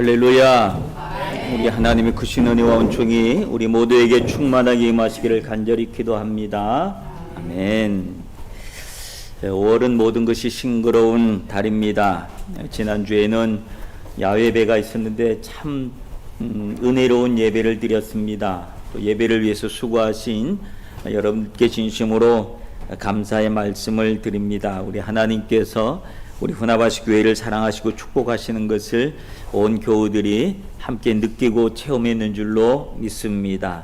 할렐루야. 우리 하나님의 크신 은혜와 은총이 우리 모두에게 충만하게 임하시기를 간절히 기도합니다. 아멘. 5월은 모든 것이 싱그러운 달입니다. 지난주에는 야외배가 있었는데 참 은혜로운 예배를 드렸습니다. 또 예배를 위해서 수고하신 여러분께 진심으로 감사의 말씀을 드립니다. 우리 하나님께서 우리 후나바시 교회를 사랑하시고 축복하시는 것을 온 교우들이 함께 느끼고 체험했는 줄로 믿습니다.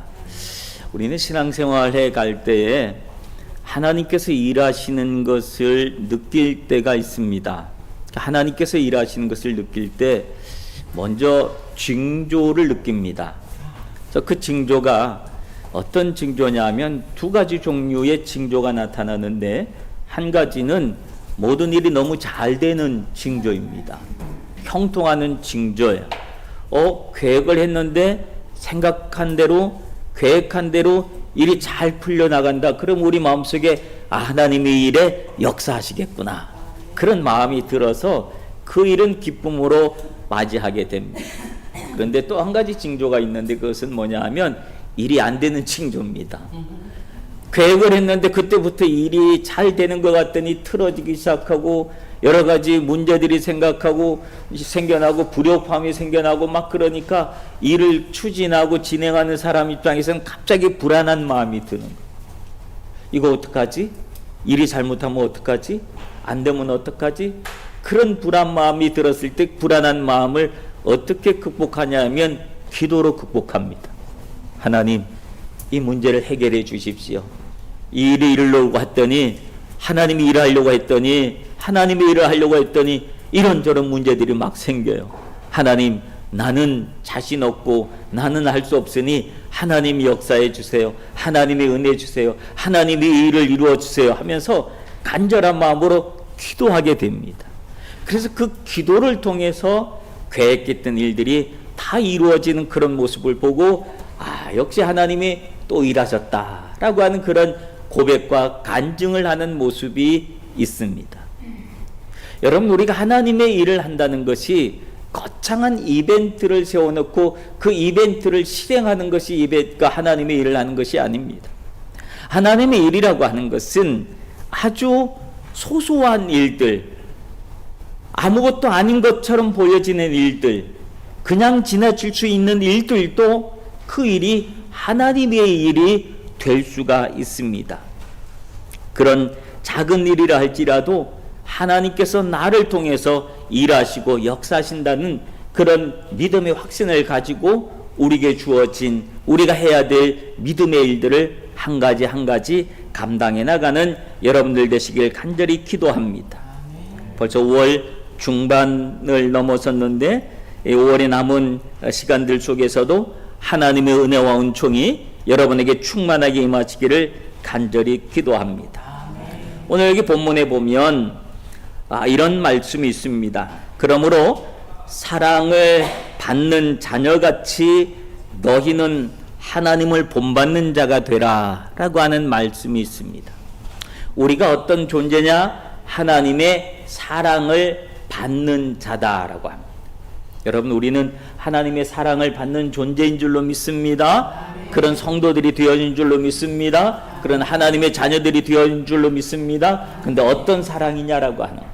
우리는 신앙생활에 갈 때에 하나님께서 일하시는 것을 느낄 때가 있습니다. 하나님께서 일하시는 것을 느낄 때 먼저 징조를 느낍니다. 그래서 그 징조가 어떤 징조냐면 두 가지 종류의 징조가 나타나는데, 한 가지는 모든 일이 너무 잘 되는 징조입니다. 형통하는 징조예요. 계획을 했는데 생각한 대로, 계획한 대로 일이 잘 풀려나간다. 그럼 우리 마음속에 하나님의 일에 역사하시겠구나, 그런 마음이 들어서 그 일은 기쁨으로 맞이하게 됩니다. 그런데 또 한 가지 징조가 있는데, 그것은 뭐냐 하면 일이 안 되는 징조입니다. 계획을 했는데 그때부터 일이 잘 되는 것 같더니 틀어지기 시작하고 여러 가지 문제들이 생겨나고 불협화음이 생겨나고 막 그러니까 일을 추진하고 진행하는 사람 입장에서는 갑자기 불안한 마음이 드는 거예요. 이거 어떡하지? 일이 잘못하면 어떡하지? 안 되면 어떡하지? 그런 불안 마음이 들었을 때 불안한 마음을 어떻게 극복하냐 하면 기도로 극복합니다. 하나님, 이 문제를 해결해 주십시오. 이 일이 이루려고 했더니 하나님이 일하려고 했더니 하나님의 일을 하려고 했더니 이런저런 문제들이 막 생겨요. 하나님, 나는 자신 없고 나는 할 수 없으니 하나님이 역사해 주세요. 하나님의 은혜 주세요. 하나님이 이 일을 이루어 주세요 하면서 간절한 마음으로 기도하게 됩니다. 그래서 그 기도를 통해서 계획했던 일들이 다 이루어지는 그런 모습을 보고 역시 하나님이 또 일하셨다라고 하는 그런 고백과 간증을 하는 모습이 있습니다. 여러분, 우리가 하나님의 일을 한다는 것이 거창한 이벤트를 세워놓고 그 이벤트를 실행하는 것이 하나님의 일을 하는 것이 아닙니다. 하나님의 일이라고 하는 것은 아주 소소한 일들, 아무것도 아닌 것처럼 보여지는 일들, 그냥 지나칠 수 있는 일들도 그 일이 하나님의 일이 될 수가 있습니다. 그런 작은 일이라 할지라도 하나님께서 나를 통해서 일하시고 역사하신다는 그런 믿음의 확신을 가지고 우리에게 주어진, 우리가 해야 될 믿음의 일들을 한 가지 한 가지 감당해 나가는 여러분들 되시길 간절히 기도합니다. 벌써 5월 중반을 넘어섰는데 5월에 남은 시간들 속에서도 하나님의 은혜와 은총이 여러분에게 충만하게 임하시기를 간절히 기도합니다. 오늘 여기 본문에 보면 이런 말씀이 있습니다. 그러므로 사랑을 받는 자녀같이 너희는 하나님을 본받는 자가 되라 라고 하는 말씀이 있습니다. 우리가 어떤 존재냐? 하나님의 사랑을 받는 자다라고 합니다. 여러분, 우리는 하나님의 사랑을 받는 존재인 줄로 믿습니다. 그런 성도들이 되어진 줄로 믿습니다. 그런 하나님의 자녀들이 되어진 줄로 믿습니다. 근데 어떤 사랑이냐라고 하는 거예요.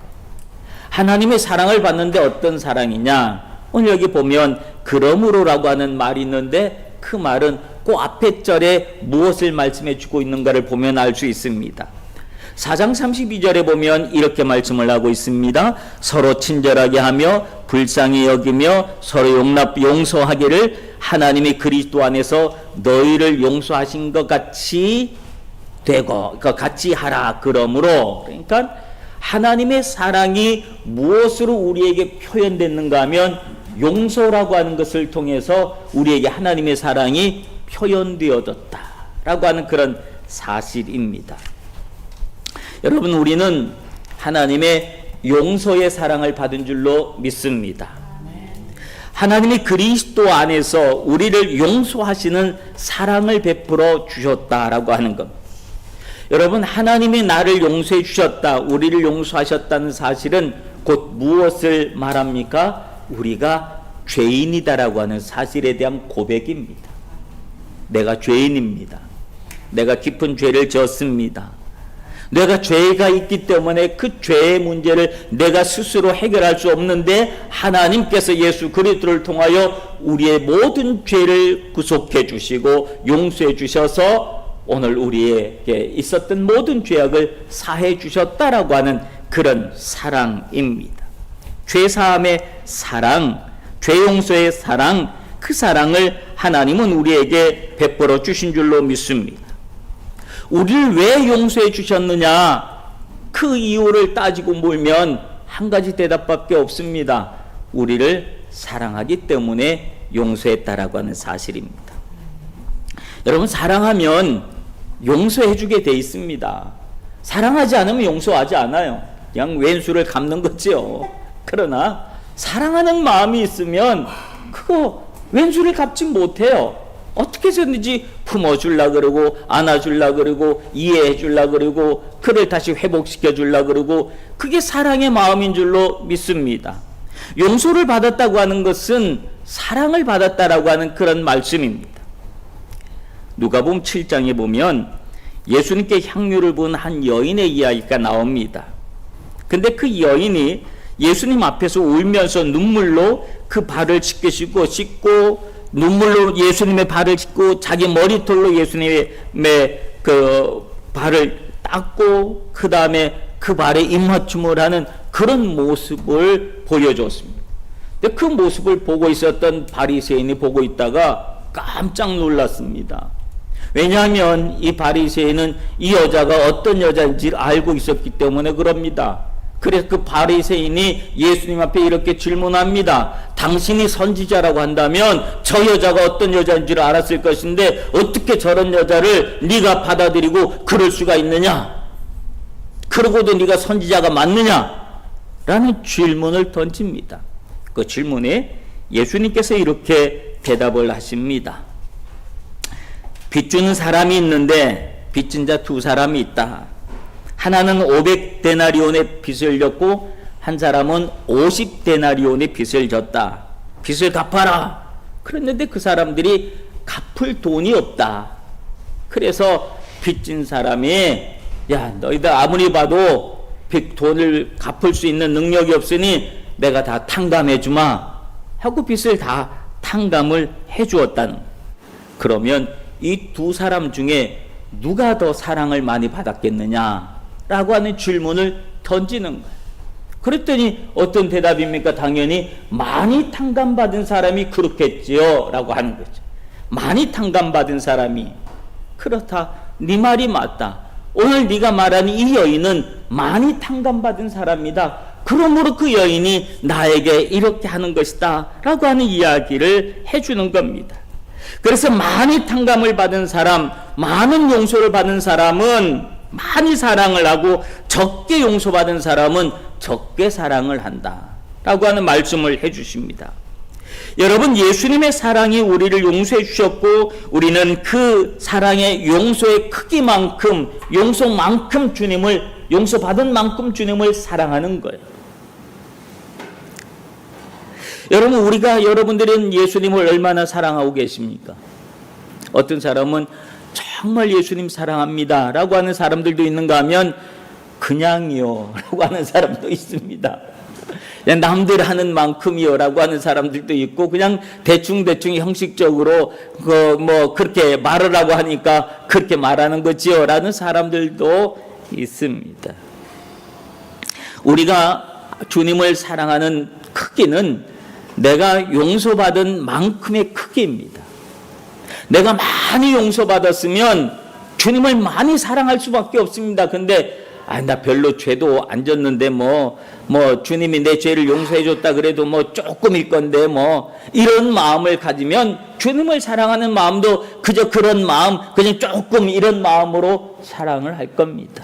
하나님의 사랑을 받는데 어떤 사랑이냐? 오늘 여기 보면 그러므로라고 하는 말이 있는데 그 말은 그 앞에 절에 무엇을 말씀해 주고 있는가를 보면 알 수 있습니다. 4장 32절에 보면 이렇게 말씀을 하고 있습니다. 서로 친절하게 하며 불쌍히 여기며 서로 용서하기를 하나님이 그리스도 안에서 너희를 용서하신 것 같이 되고 같이 하라. 그러므로, 그러니까 하나님의 사랑이 무엇으로 우리에게 표현됐는가 하면 용서라고 하는 것을 통해서 우리에게 하나님의 사랑이 표현되어졌다라고 하는 그런 사실입니다. 여러분, 우리는 하나님의 용서의 사랑을 받은 줄로 믿습니다. 하나님이 그리스도 안에서 우리를 용서하시는 사랑을 베풀어 주셨다라고 하는 것. 여러분, 하나님이 나를 용서해 주셨다, 우리를 용서하셨다는 사실은 곧 무엇을 말합니까? 우리가 죄인이다라고 하는 사실에 대한 고백입니다. 내가 죄인입니다. 내가 깊은 죄를 지었습니다. 내가 죄가 있기 때문에 그 죄의 문제를 내가 스스로 해결할 수 없는데 하나님께서 예수 그리스도를 통하여 우리의 모든 죄를 구속해 주시고 용서해 주셔서 오늘 우리에게 있었던 모든 죄악을 사해 주셨다라고 하는 그런 사랑입니다. 죄사함의 사랑, 죄용서의 사랑, 그 사랑을 하나님은 우리에게 베풀어 주신 줄로 믿습니다. 우리를 왜 용서해 주셨느냐? 그 이유를 따지고 물면 한 가지 대답밖에 없습니다. 우리를 사랑하기 때문에 용서했다라고 하는 사실입니다. 여러분, 사랑하면 용서해 주게 돼 있습니다. 사랑하지 않으면 용서하지 않아요. 그냥 왼수를 갚는 거죠. 그러나 사랑하는 마음이 있으면 그거 왼수를 갚지 못해요. 어떻게 해서든지 품어주려 그러고 안아주려 그러고 이해해주려 그러고 그를 다시 회복시켜주려 그러고 그게 사랑의 마음인 줄로 믿습니다. 용서를 받았다고 하는 것은 사랑을 받았다라고 하는 그런 말씀입니다. 누가복음 7장에 보면 예수님께 향유를 부은 한 여인의 이야기가 나옵니다. 근데 그 여인이 예수님 앞에서 울면서 눈물로 그 발을 씻고 눈물로 예수님의 발을 씻고 자기 머리털로 예수님의 그 발을 닦고 그 다음에 그 발에 입맞춤을 하는 그런 모습을 보여줬습니다. 근데 그 모습을 보고 있었던 바리새인이 보고 있다가 깜짝 놀랐습니다. 왜냐하면 이 바리새인은 이 여자가 어떤 여자인지 알고 있었기 때문에 그럽니다. 그래서 그 바리새인이 예수님 앞에 이렇게 질문합니다. 당신이 선지자라고 한다면 저 여자가 어떤 여자인지를 알았을 것인데 어떻게 저런 여자를 네가 받아들이고 그럴 수가 있느냐? 그러고도 네가 선지자가 맞느냐? 라는 질문을 던집니다. 그 질문에 예수님께서 이렇게 대답을 하십니다. 빚 주는 사람이 있는데 빚진 자 두 사람이 있다. 하나는 500데나리온의 빚을 졌고 한 사람은 50데나리온의 빚을 졌다. 빚을 갚아라. 그랬는데 그 사람들이 갚을 돈이 없다. 그래서 빚진 사람이 야, 너희들 아무리 봐도 돈을 갚을 수 있는 능력이 없으니 내가 다 탕감해 주마 하고 빚을 다 탕감을 해 주었다는. 그러면 이 두 사람 중에 누가 더 사랑을 많이 받았겠느냐 라고 하는 질문을 던지는 거예요. 그랬더니 어떤 대답입니까? 당연히 많이 탕감받은 사람이 그렇겠지요 라고 하는 거죠. 많이 탕감받은 사람이. 그렇다. 네 말이 맞다. 오늘 네가 말하는 이 여인은 많이 탕감받은 사람이다. 그러므로 그 여인이 나에게 이렇게 하는 것이다 라고 하는 이야기를 해주는 겁니다. 그래서 많이 탕감을 받은 사람, 많은 용서를 받은 사람은 많이 사랑을 하고 적게 용서받은 사람은 적게 사랑을 한다 라고 하는 말씀을 해주십니다. 여러분, 예수님의 사랑이 우리를 용서해 주셨고 우리는 그 사랑의 용서의 크기만큼 용서만큼 주님을 용서받은 만큼 주님을 사랑하는 거예요. 여러분, 여러분들은 예수님을 얼마나 사랑하고 계십니까? 어떤 사람은 정말 예수님 사랑합니다 라고 하는 사람들도 있는가 하면 그냥요 라고 하는 사람도 있습니다. 그냥 남들 하는 만큼이요 라고 하는 사람들도 있고 그냥 대충 형식적으로 그렇게 말을 하고 하니까 그렇게 말하는 거지요 라는 사람들도 있습니다. 우리가 주님을 사랑하는 크기는 내가 용서받은 만큼의 크기입니다. 내가 많이 용서받았으면 주님을 많이 사랑할 수밖에 없습니다. 근데 나 별로 죄도 안 졌는데 주님이 내 죄를 용서해 줬다 그래도 조금일 건데 이런 마음을 가지면 주님을 사랑하는 마음도 그저 그런 마음, 그냥 조금 이런 마음으로 사랑을 할 겁니다.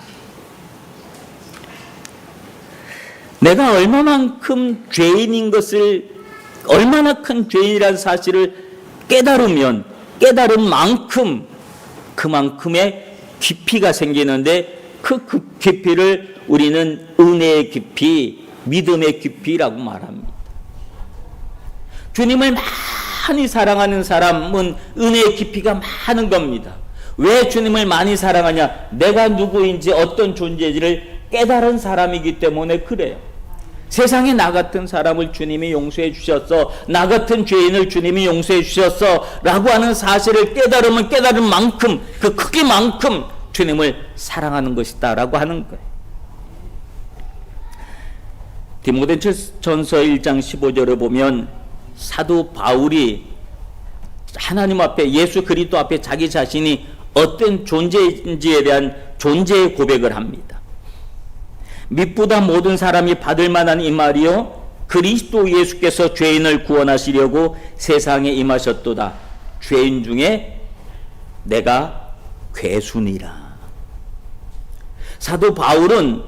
내가 얼마만큼 죄인인 것을, 얼마나 큰 죄인이라는 사실을 깨달은 만큼 그만큼의 깊이가 생기는데 그 깊이를 우리는 은혜의 깊이, 믿음의 깊이라고 말합니다. 주님을 많이 사랑하는 사람은 은혜의 깊이가 많은 겁니다. 왜 주님을 많이 사랑하냐? 내가 누구인지 어떤 존재인지를 깨달은 사람이기 때문에 그래요. 세상에 나 같은 사람을 주님이 용서해 주셨어, 나 같은 죄인을 주님이 용서해 주셨어 라고 하는 사실을 깨달으면 깨달은 만큼, 그 크기만큼 주님을 사랑하는 것이다 라고 하는 거예요. 디모데전서 1장 15절에 보면 사도 바울이 하나님 앞에, 예수 그리스도 앞에 자기 자신이 어떤 존재인지에 대한 존재의 고백을 합니다. 믿보다 모든 사람이 받을 만한 이 말이요, 그리스도 예수께서 죄인을 구원하시려고 세상에 임하셨도다. 죄인 중에 내가 괴순이라. 사도 바울은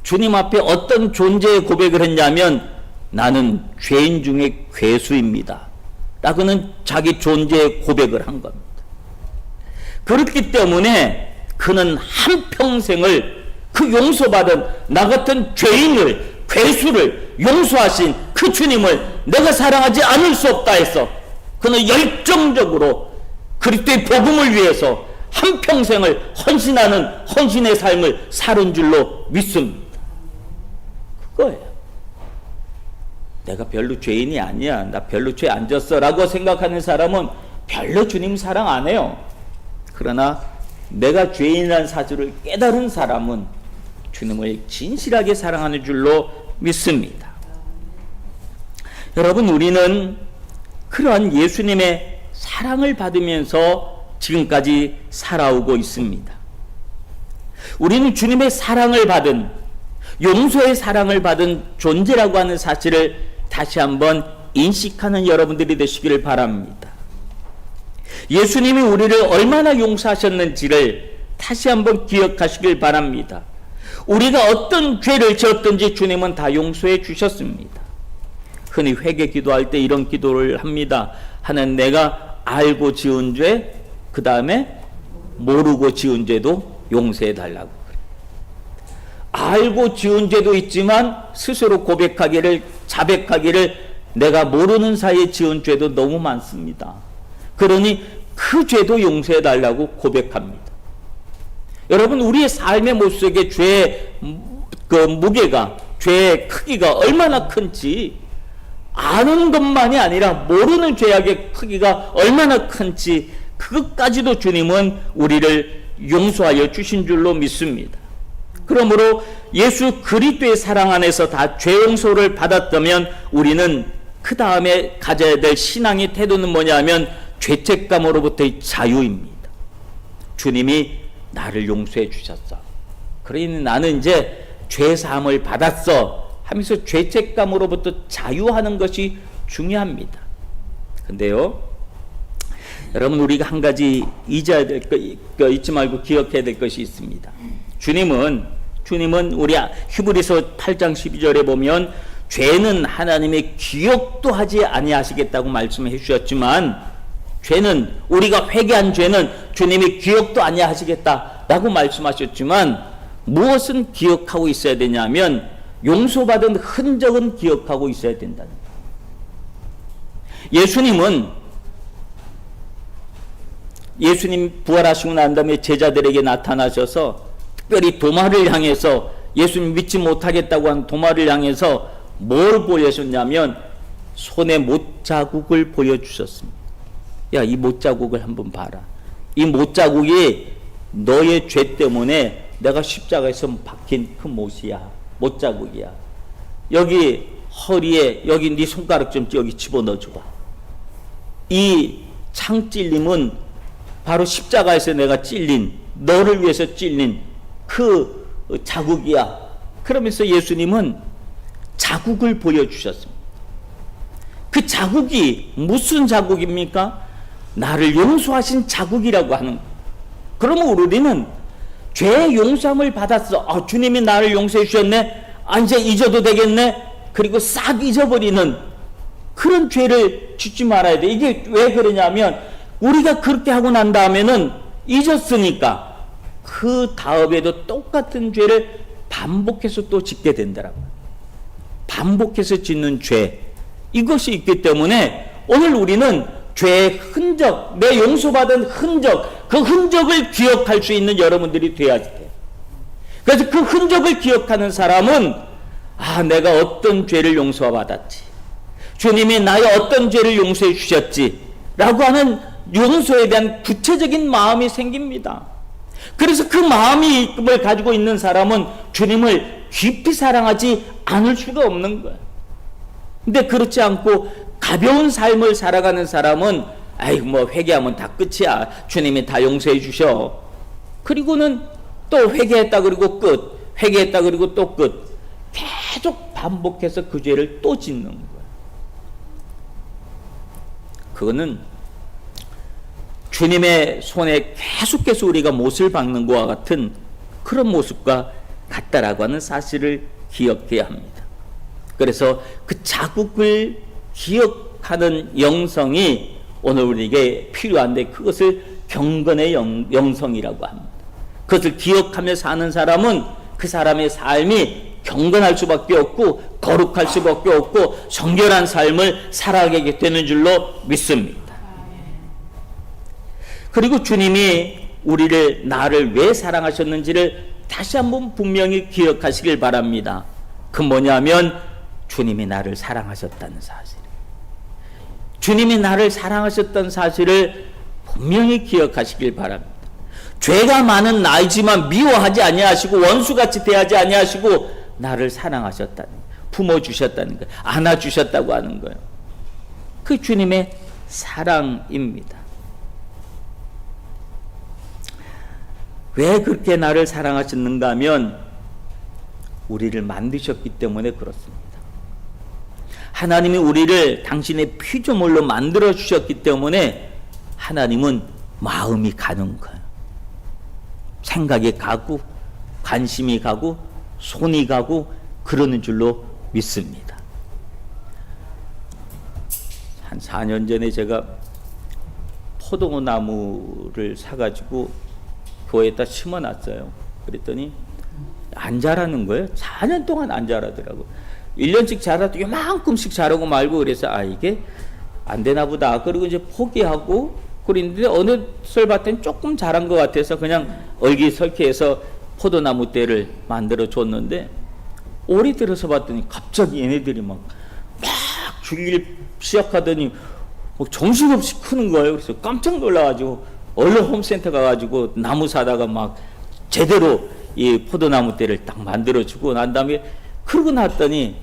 주님 앞에 어떤 존재의 고백을 했냐면 나는 죄인 중에 괴수입니다 라고는 자기 존재의 고백을 한 겁니다. 그렇기 때문에 그는 한평생을 그 용서받은 나 같은 죄인을, 괴수를 용서하신 그 주님을 내가 사랑하지 않을 수 없다 해서 그는 열정적으로 그리스도의 복음을 위해서 한평생을 헌신하는 헌신의 삶을 사는 줄로 믿습니다. 그거예요. 내가 별로 죄인이 아니야, 나 별로 죄 안 졌어 라고 생각하는 사람은 별로 주님 사랑 안 해요. 그러나 내가 죄인이라는 사실을 깨달은 사람은 주님을 진실하게 사랑하는 줄로 믿습니다. 여러분, 우리는 그러한 예수님의 사랑을 받으면서 지금까지 살아오고 있습니다. 우리는 주님의 사랑을 받은, 용서의 사랑을 받은 존재라고 하는 사실을 다시 한번 인식하는 여러분들이 되시기를 바랍니다. 예수님이 우리를 얼마나 용서하셨는지를 다시 한번 기억하시길 바랍니다. 우리가 어떤 죄를 지었든지 주님은 다 용서해 주셨습니다. 흔히 회개 기도할 때 이런 기도를 합니다. 하나님, 내가 알고 지은 죄, 그 다음에 모르고 지은 죄도 용서해 달라고. 알고 지은 죄도 있지만 스스로 고백하기를, 자백하기를 내가 모르는 사이에 지은 죄도 너무 많습니다. 그러니 그 죄도 용서해 달라고 고백합니다. 여러분, 우리의 삶의 모습에 죄의 그 무게가, 죄의 크기가 얼마나 큰지, 아는 것만이 아니라 모르는 죄악의 크기가 얼마나 큰지 그것까지도 주님은 우리를 용서하여 주신 줄로 믿습니다. 그러므로 예수 그리스도의 사랑 안에서 다 죄 용서를 받았다면 우리는 그 다음에 가져야 될 신앙의 태도는 뭐냐면 죄책감으로부터의 자유입니다. 주님이 나를 용서해 주셨어. 그러니 나는 이제 죄사함을 받았어 하면서 죄책감으로부터 자유하는 것이 중요합니다. 근데요, 여러분, 우리가 한 가지 잊어야 될 거, 잊지 말고 기억해야 될 것이 있습니다. 주님은 우리 히브리서 8장 12절에 보면 죄는 하나님의 기억도 하지 아니하시겠다고 말씀해 주셨지만, 죄는, 우리가 회개한 죄는 주님이 기억도 아니하시겠다라고 말씀하셨지만, 무엇은 기억하고 있어야 되냐면 용서받은 흔적은 기억하고 있어야 된다는 거예요. 예수님 부활하시고 난 다음에 제자들에게 나타나셔서 특별히 도마를 향해서, 예수님 믿지 못하겠다고 한 도마를 향해서 뭘 보여주셨냐면 손의 못자국을 보여주셨습니다. 야, 이 못자국을 한번 봐라. 이 못자국이 너의 죄 때문에 내가 십자가에서 박힌 그 못이야. 못자국이야. 여기 허리에, 여기 네 손가락 좀 여기 집어넣어줘봐. 이 창찔림은 바로 십자가에서 내가 찔린, 너를 위해서 찔린 그 자국이야. 그러면서 예수님은 자국을 보여주셨습니다. 그 자국이 무슨 자국입니까? 나를 용서하신 자국이라고 하는 거예요. 그러면 우리는 죄의 용서함을 받았어. 주님이 나를 용서해 주셨네. 이제 잊어도 되겠네. 그리고 싹 잊어버리는 그런 죄를 짓지 말아야 돼. 이게 왜 그러냐면 우리가 그렇게 하고 난 다음에는 잊었으니까 그 다음에도 똑같은 죄를 반복해서 또 짓게 된다라고. 반복해서 짓는 죄, 이것이 있기 때문에 오늘 우리는 죄의 흔적, 내 용서받은 흔적, 그 흔적을 기억할 수 있는 여러분들이 돼야 돼요. 그래서 그 흔적을 기억하는 사람은 내가 어떤 죄를 용서받았지, 주님이 나의 어떤 죄를 용서해 주셨지 라고 하는 용서에 대한 구체적인 마음이 생깁니다. 그래서 그 마음을 가지고 있는 사람은 주님을 깊이 사랑하지 않을 수가 없는 거예요. 근데 그렇지 않고 가벼운 삶을 살아가는 사람은 회개하면 다 끝이야, 주님이 다 용서해 주셔, 그리고는 또 회개했다 그리고 끝, 회개했다 그리고 또 끝, 계속 반복해서 그 죄를 또 짓는 거예요. 그거는 주님의 손에 계속해서 우리가 못을 박는 것과 같은 그런 모습과 같다라고 하는 사실을 기억해야 합니다. 그래서 그 자국을 기억하는 영성이 오늘 우리에게 필요한데, 그것을 경건의 영성이라고 합니다. 그것을 기억하며 사는 사람은 그 사람의 삶이 경건할 수밖에 없고 거룩할 수밖에 없고 정결한 삶을 살아가게 되는 줄로 믿습니다. 그리고 주님이 나를 왜 사랑하셨는지를 다시 한번 분명히 기억하시길 바랍니다. 그 뭐냐면 주님이 나를 사랑하셨다는 사실, 주님이 나를 사랑하셨다는 사실을 분명히 기억하시길 바랍니다. 죄가 많은 나이지만 미워하지 아니하시고 원수같이 대하지 아니하시고 나를 사랑하셨다는, 품어주셨다는 거예요. 안아주셨다고 하는 거예요. 그 주님의 사랑입니다. 왜 그렇게 나를 사랑하셨는가 하면 우리를 만드셨기 때문에 그렇습니다. 하나님이 우리를 당신의 피조물로 만들어 주셨기 때문에 하나님은 마음이 가는 거예요. 생각이 가고 관심이 가고 손이 가고 그러는 줄로 믿습니다. 한 4년 전에 제가 포도나무를 사가지고 교회에다 심어놨어요. 그랬더니 안 자라는 거예요. 4년 동안 안 자라더라고. 1년씩 자라도 요만큼씩 자라고 말고, 그래서 이게 안 되나 보다. 그리고 이제 포기하고 그랬는데 어느 설밭엔 조금 자란 것 같아서 그냥 얼기설키해서 포도나무 떼를 만들어 줬는데, 올이 들어서 봤더니 갑자기 얘네들이 막 죽일 시작하더니 정신없이 크는 거예요. 그래서 깜짝 놀라가지고 얼른 홈센터 가가지고 나무 사다가 막 제대로 이 포도나무 떼를 딱 만들어주고 난 다음에, 그러고 났더니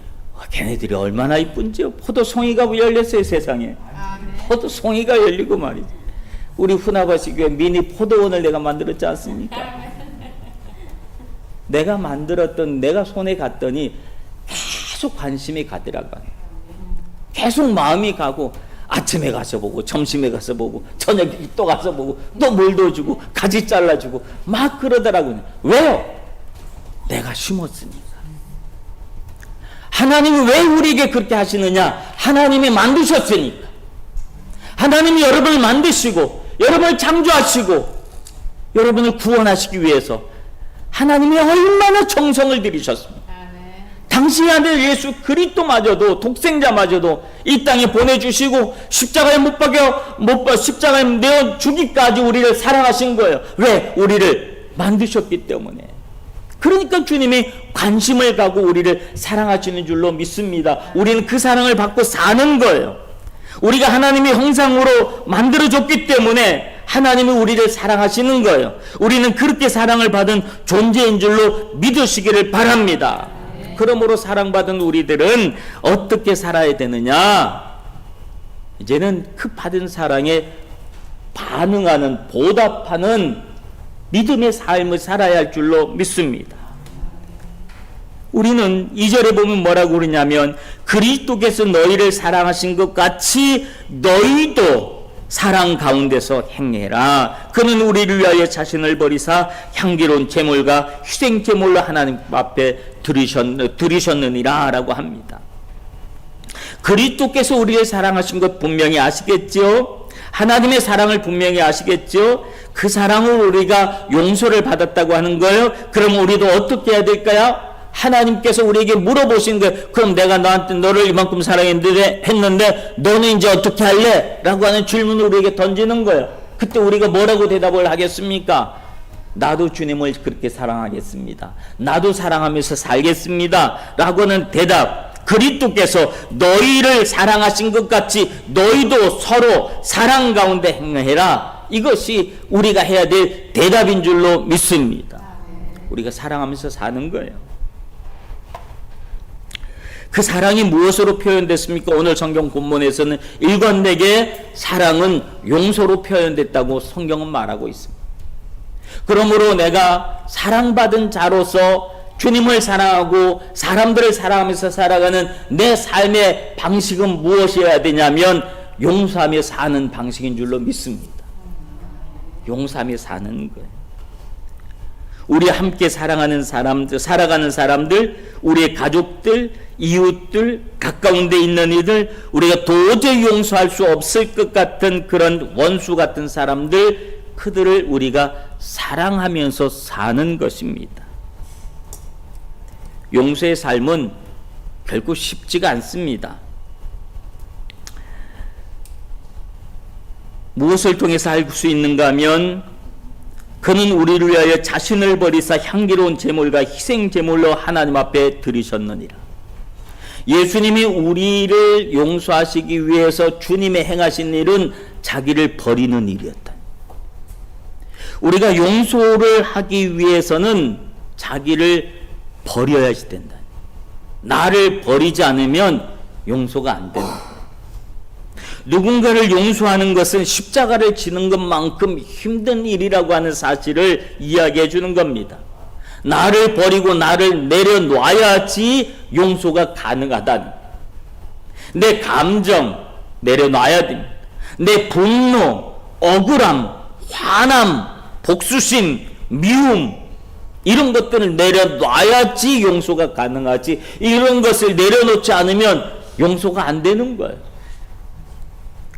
걔네들이 얼마나 이쁜지요. 포도송이가 열렸어요, 세상에. 포도송이가 열리고 말이죠. 우리 후나바시 교회 미니 포도원을 내가 만들었지 않습니까? 내가 만들었던, 내가 손에 갔더니 계속 관심이 가더라고요. 계속 마음이 가고, 아침에 가서 보고 점심에 가서 보고 저녁에 또 가서 보고 또 물도 주고 가지 잘라주고 막 그러더라고요. 왜요? 내가 심었으니까. 하나님이 왜 우리에게 그렇게 하시느냐? 하나님이 만드셨으니까. 하나님이 여러분을 만드시고 여러분을 창조하시고 여러분을 구원하시기 위해서 하나님이 얼마나 정성을 들이셨습니까? 당신의 아들 예수 그리스도마저도, 독생자마저도 이 땅에 보내주시고 십자가에 십자가에 내어 주기까지 우리를 사랑하신 거예요. 왜? 우리를 만드셨기 때문에. 그러니까 주님이 관심을 가고 우리를 사랑하시는 줄로 믿습니다. 우리는 그 사랑을 받고 사는 거예요. 우리가 하나님의 형상으로 만들어졌기 때문에 하나님이 우리를 사랑하시는 거예요. 우리는 그렇게 사랑을 받은 존재인 줄로 믿으시기를 바랍니다. 그러므로 사랑받은 우리들은 어떻게 살아야 되느냐? 이제는 그 받은 사랑에 반응하는, 보답하는 믿음의 삶을 살아야 할 줄로 믿습니다. 우리는 2절에 보면 뭐라고 그러냐면, 그리스도께서 너희를 사랑하신 것 같이 너희도 사랑 가운데서 행해라. 그는 우리를 위하여 자신을 버리사 향기로운 제물과 희생 제물로 하나님 앞에 드리셨느니라 라고 합니다. 그리스도께서 우리를 사랑하신 것 분명히 아시겠죠? 하나님의 사랑을 분명히 아시겠죠? 그 사랑으로 우리가 용서를 받았다고 하는 거예요. 그럼 우리도 어떻게 해야 될까요? 하나님께서 우리에게 물어보신 거예요. 그럼 내가 너한테 너를 이만큼 사랑했는데 너는 이제 어떻게 할래? 라고 하는 질문을 우리에게 던지는 거예요. 그때 우리가 뭐라고 대답을 하겠습니까? 나도 주님을 그렇게 사랑하겠습니다. 나도 사랑하면서 살겠습니다. 라고 하는 대답. 그리스도께서 너희를 사랑하신 것 같이 너희도 서로 사랑 가운데 행해라. 이것이 우리가 해야 될 대답인 줄로 믿습니다. 우리가 사랑하면서 사는 거예요. 그 사랑이 무엇으로 표현됐습니까? 오늘 성경 본문에서는 일관되게 사랑은 용서로 표현됐다고 성경은 말하고 있습니다. 그러므로 내가 사랑받은 자로서 주님을 사랑하고 사람들을 사랑하면서 살아가는 내 삶의 방식은 무엇이어야 되냐면 용서하며 사는 방식인 줄로 믿습니다. 용서하며 사는 거예요. 우리 함께 사랑하는 사람들, 살아가는 사람들, 우리의 가족들, 이웃들, 가까운 데 있는 이들, 우리가 도저히 용서할 수 없을 것 같은 그런 원수 같은 사람들, 그들을 우리가 사랑하면서 사는 것입니다. 용서의 삶은 결코 쉽지가 않습니다. 무엇을 통해서 할 수 있는가 하면 그는 우리를 위하여 자신을 버리사 향기로운 제물과 희생 제물로 하나님 앞에 드리셨느니라. 예수님이 우리를 용서하시기 위해서 주님의 행하신 일은 자기를 버리는 일이었다. 우리가 용서를 하기 위해서는 자기를 버려야 된다. 나를 버리지 않으면 용서가 안 된다. 누군가를 용서하는 것은 십자가를 지는 것만큼 힘든 일이라고 하는 사실을 이야기해 주는 겁니다. 나를 버리고 나를 내려놔야지 용서가 가능하다니. 내 감정 내려놔야 됩니다. 내 분노, 억울함, 화남, 복수심, 미움 이런 것들을 내려놔야지 용서가 가능하지, 이런 것을 내려놓지 않으면 용서가 안 되는 거예요.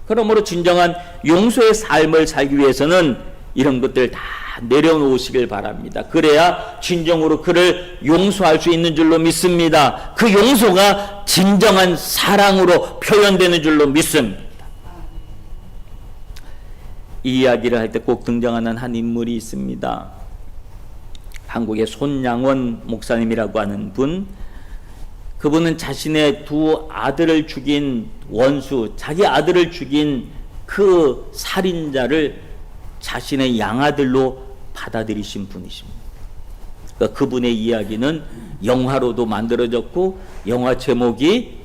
그러므로 진정한 용서의 삶을 살기 위해서는 이런 것들 다 내려놓으시길 바랍니다. 그래야 진정으로 그를 용서할 수 있는 줄로 믿습니다. 그 용서가 진정한 사랑으로 표현되는 줄로 믿습니다. 이 이야기를 할 때 꼭 등장하는 한 인물이 있습니다. 한국의 손양원 목사님이라고 하는 분, 그분은 자신의 두 아들을 죽인 원수, 자기 아들을 죽인 그 살인자를 자신의 양아들로 받아들이신 분이십니다. 그러니까 그분의 이야기는 영화로도 만들어졌고, 영화 제목이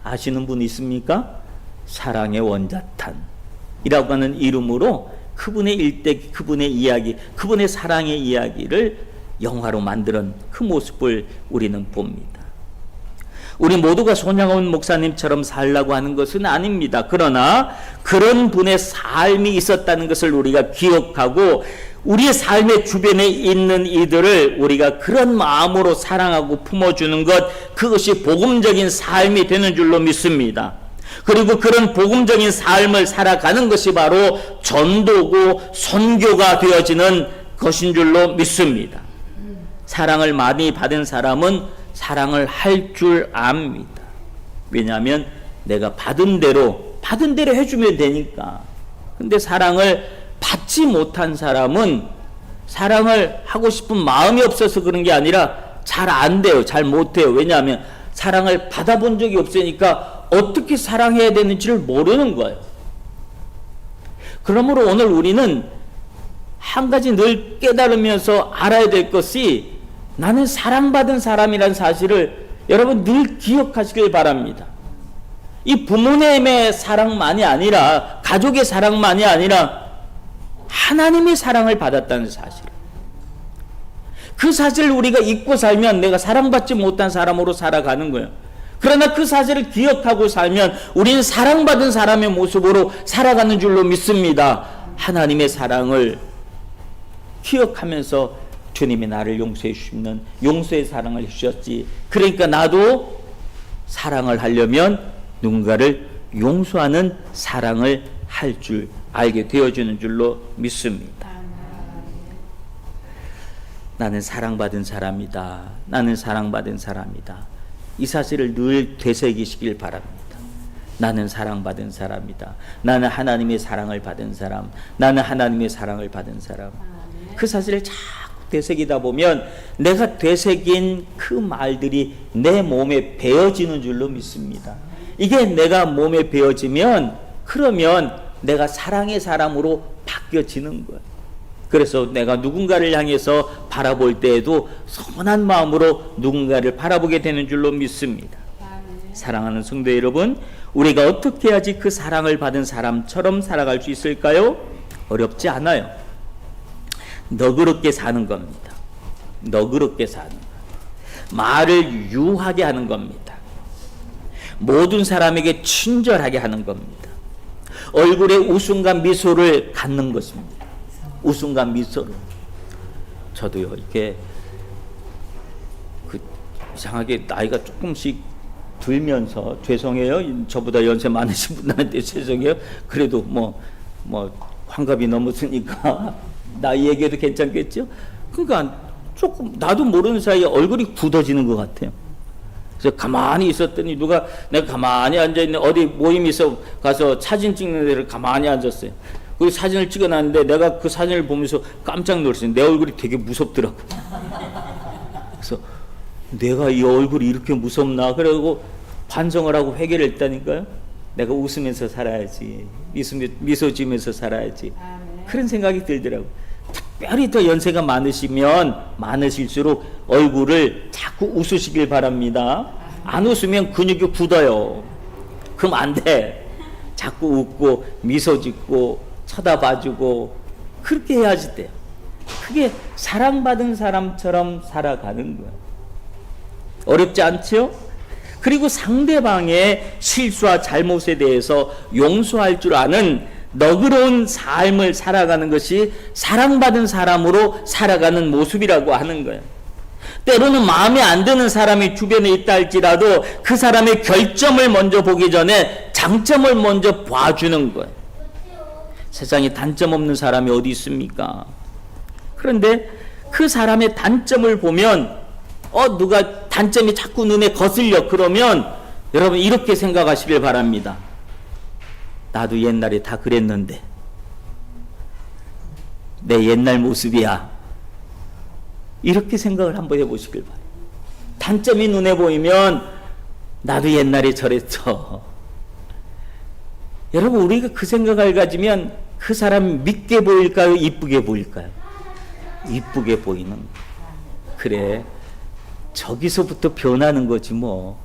아시는 분 있습니까? 사랑의 원자탄이라고 하는 이름으로 그분의 일대, 그분의 이야기, 그분의 사랑의 이야기를 영화로 만드는 그 모습을 우리는 봅니다. 우리 모두가 손양원 목사님처럼 살라고 하는 것은 아닙니다. 그러나 그런 분의 삶이 있었다는 것을 우리가 기억하고 우리의 삶의 주변에 있는 이들을 우리가 그런 마음으로 사랑하고 품어주는 것, 그것이 복음적인 삶이 되는 줄로 믿습니다. 그리고 그런 복음적인 삶을 살아가는 것이 바로 전도고 선교가 되어지는 것인 줄로 믿습니다. 사랑을 많이 받은 사람은 사랑을 할 줄 압니다. 왜냐하면 내가 받은 대로 해주면 되니까. 근데 사랑을 받지 못한 사람은 사랑을 하고 싶은 마음이 없어서 그런 게 아니라 잘 안 돼요. 잘 못해요. 왜냐하면 사랑을 받아본 적이 없으니까 어떻게 사랑해야 되는지를 모르는 거예요. 그러므로 오늘 우리는 한 가지 늘 깨달으면서 알아야 될 것이, 나는 사랑받은 사람이라는 사실을 여러분 늘 기억하시길 바랍니다. 이 부모님의 사랑만이 아니라, 가족의 사랑만이 아니라 하나님의 사랑을 받았다는 사실. 그 사실을 우리가 잊고 살면 내가 사랑받지 못한 사람으로 살아가는 거예요. 그러나 그 사실을 기억하고 살면 우리는 사랑받은 사람의 모습으로 살아가는 줄로 믿습니다. 하나님의 사랑을 기억하면서 주님이 나를 용서해 주시는 용서의 사랑을 주셨지. 그러니까 나도 사랑을 하려면 누군가를 용서하는 사랑을 할 줄 알게 되어주는 줄로 믿습니다. 나는 사랑받은 사람이다. 나는 사랑받은 사람이다. 이 사실을 늘 되새기시길 바랍니다. 나는 사랑받은 사람이다. 나는 하나님의 사랑을 받은 사람. 나는 하나님의 사랑을 받은 사람. 그 사실을 자꾸 되새기다 보면 내가 되새긴 그 말들이 내 몸에 배어지는 줄로 믿습니다. 이게 내가 몸에 배어지면 그러면 내가 사랑의 사람으로 바뀌어지는 거예요. 그래서 내가 누군가를 향해서 바라볼 때에도 선한 마음으로 누군가를 바라보게 되는 줄로 믿습니다. 사랑하는 성도 여러분, 우리가 어떻게 해야지 그 사랑을 받은 사람처럼 살아갈 수 있을까요? 어렵지 않아요. 너그럽게 사는 겁니다. 너그럽게 사는 것. 말을 유하게 하는 겁니다. 모든 사람에게 친절하게 하는 겁니다. 얼굴에 웃음과 미소를 갖는 것입니다. 웃음과 미소를. 저도요, 이렇게 이상하게 나이가 조금씩 들면서, 죄송해요, 저보다 연세 많으신 분들한테 죄송해요. 그래도 뭐 환갑이 넘었으니까 나이 얘기해도 괜찮겠죠? 그러니까 조금 나도 모르는 사이에 얼굴이 굳어지는 것 같아요. 그래서 가만히 있었더니 내가 가만히 앉아있는 어디 모임에서 가서 사진 찍는 데를 가만히 앉았어요. 그 사진을 찍어놨는데 내가 그 사진을 보면서 깜짝 놀랐어요. 내 얼굴이 되게 무섭더라고. 그래서 내가 이 얼굴이 이렇게 무섭나? 그래가지고 반성을 하고 회개를 했다니까요. 내가 웃으면서 살아야지. 미소 지으면서 살아야지. 그런 생각이 들더라고. 특별히 더 연세가 많으실수록 얼굴을 자꾸 웃으시길 바랍니다. 안 웃으면 근육이 굳어요. 그럼 안 돼. 자꾸 웃고 미소 짓고 쳐다봐주고 그렇게 해야지 돼요. 그게 사랑받은 사람처럼 살아가는 거예요. 어렵지 않죠? 그리고 상대방의 실수와 잘못에 대해서 용서할 줄 아는 너그러운 삶을 살아가는 것이 사랑받은 사람으로 살아가는 모습이라고 하는 거예요. 때로는 마음에 안 드는 사람이 주변에 있다 할지라도 그 사람의 결점을 먼저 보기 전에 장점을 먼저 봐주는 거예요. 세상에 단점 없는 사람이 어디 있습니까? 그런데 그 사람의 단점을 보면 누가 단점이 자꾸 눈에 거슬려. 그러면 여러분 이렇게 생각하시길 바랍니다. 나도 옛날에 다 그랬는데 내 옛날 모습이야. 이렇게 생각을 한번 해보시길 바랍니다. 단점이 눈에 보이면 나도 옛날에 저랬어. 여러분 우리가 그 생각을 가지면 그 사람이 믿게 보일까요? 이쁘게 보일까요? 이쁘게 보이는. 그래, 저기서부터 변하는 거지 뭐.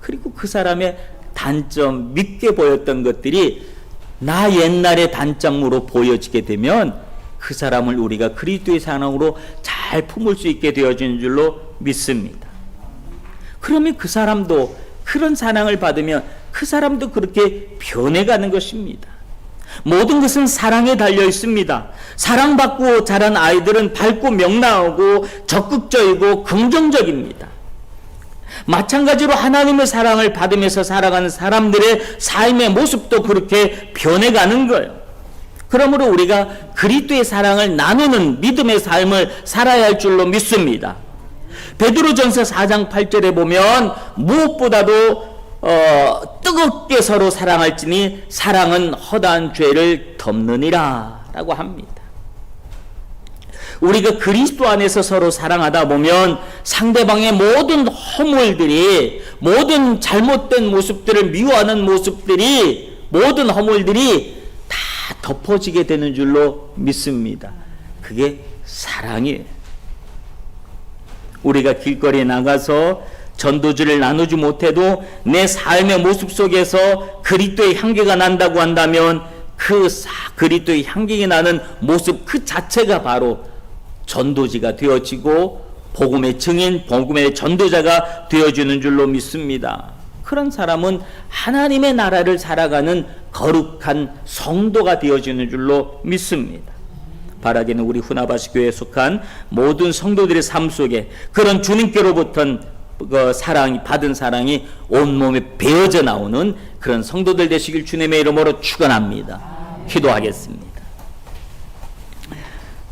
그리고 그 사람의 단점, 믿게 보였던 것들이 나 옛날의 단점으로 보여지게 되면 그 사람을 우리가 그리스도의 사랑으로 잘 품을 수 있게 되어지는 줄로 믿습니다. 그러면 그 사람도 그런 사랑을 받으면 그 사람도 그렇게 변해가는 것입니다. 모든 것은 사랑에 달려 있습니다. 사랑받고 자란 아이들은 밝고 명랑하고 적극적이고 긍정적입니다. 마찬가지로 하나님의 사랑을 받으면서 살아가는 사람들의 삶의 모습도 그렇게 변해가는 거예요. 그러므로 우리가 그리스도의 사랑을 나누는 믿음의 삶을 살아야 할 줄로 믿습니다. 베드로전서 4장 8절에 보면 무엇보다도 뜨겁게 서로 사랑할지니 사랑은 허다한 죄를 덮느니라 라고 합니다. 우리가 그리스도 안에서 서로 사랑하다 보면 상대방의 모든 허물들이, 모든 잘못된 모습들을 미워하는 모습들이, 모든 허물들이 다 덮어지게 되는 줄로 믿습니다. 그게 사랑이에요. 우리가 길거리에 나가서 전도주를 나누지 못해도 내 삶의 모습 속에서 그리스도의 향기가 난다고 한다면 그 그리스도의 향기가 나는 모습 그 자체가 바로 전도지가 되어지고 복음의 증인, 복음의 전도자가 되어주는 줄로 믿습니다. 그런 사람은 하나님의 나라를 살아가는 거룩한 성도가 되어지는 줄로 믿습니다. 바라기는 우리 후나바시 교회에 속한 모든 성도들의 삶 속에 그런 주님께로부터 사랑이 받은 사랑이 온몸에 배어져 나오는 그런 성도들 되시길 주님의 이름으로 축원합니다. 기도하겠습니다.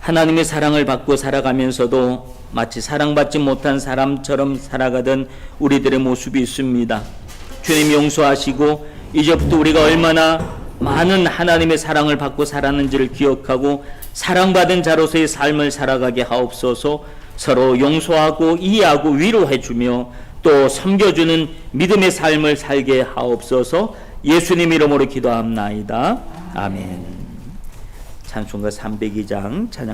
하나님의 사랑을 받고 살아가면서도 마치 사랑받지 못한 사람처럼 살아가던 우리들의 모습이 있습니다. 주님 용서하시고 이제부터 우리가 얼마나 많은 하나님의 사랑을 받고 살았는지를 기억하고 사랑받은 자로서의 삶을 살아가게 하옵소서. 서로 용서하고 이해하고 위로해주며 또 섬겨주는 믿음의 삶을 살게 하옵소서. 예수님 이름으로 기도합나이다. 아멘. 찬송가 302장 찬양